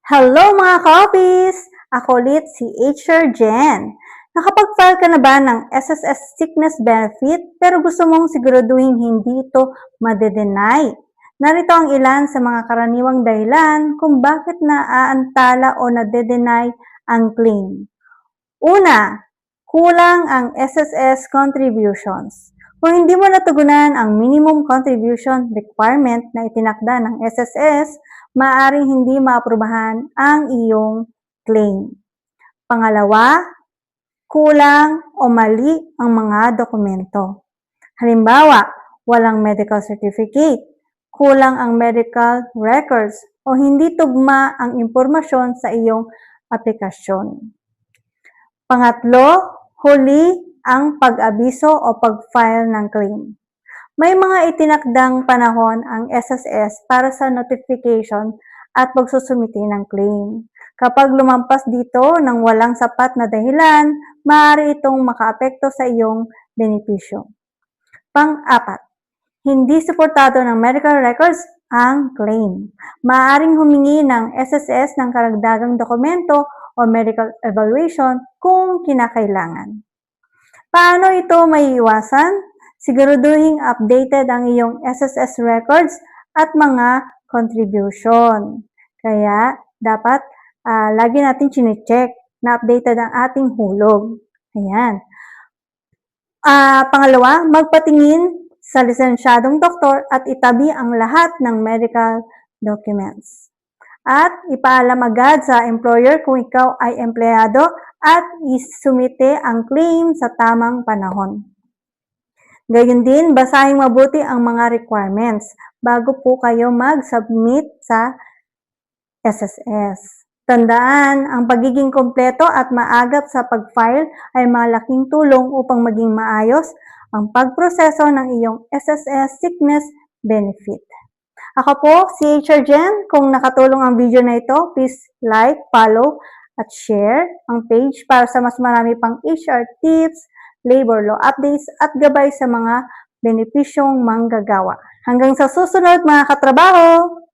Hello mga ka-office! Ako ulit si HR Jen. Nakapag-file ka na ba ng SSS Sickness Benefit pero gusto mong siguraduhin hindi ito madedenay? Narito ang ilan sa mga karaniwang dahilan kung bakit naaantala o nadedenay ang claim. Una, kulang ang SSS contributions. Kung hindi mo natugunan ang minimum contribution requirement na itinakda ng SSS, maaaring hindi maaprubahan ang iyong claim. Pangalawa, kulang o mali ang mga dokumento. Halimbawa, walang medical certificate, kulang ang medical records, o hindi tugma ang impormasyon sa iyong aplikasyon. Pangatlo, huli ang pag-abiso o pag-file ng claim. May mga itinakdang panahon ang SSS para sa notification at pagsusumiti ng claim. Kapag lumampas dito ng walang sapat na dahilan, maaari itong makaapekto sa iyong benepisyo. Pang-apat, hindi suportado ng medical records ang claim. Maaaring humingi ng SSS ng karagdagang dokumento o medical evaluation kung kinakailangan. Paano ito maiiwasan? Siguraduhin updated ang iyong SSS records at mga contribution. Kaya dapat lagi natin chinecheck na updated ang ating hulog. Ayan. Pangalawa, magpatingin sa lisensyadong doktor at itabi ang lahat ng medical documents. At ipaalam agad sa employer kung ikaw ay empleyado at isumite ang claim sa tamang panahon. Gayun din, basahin mabuti ang mga requirements bago po kayo mag-submit sa SSS. Tandaan, ang pagiging kompleto at maagap sa pag-file ay malaking tulong upang maging maayos ang pagproseso ng iyong SSS Sickness Benefit. Ako po, si HR Jen. Kung nakatulong ang video na ito, please like, follow, at share ang page para sa mas marami pang HR tips, labor law updates, at gabay sa mga benepisyong manggagawa. Hanggang sa susunod mga katrabaho!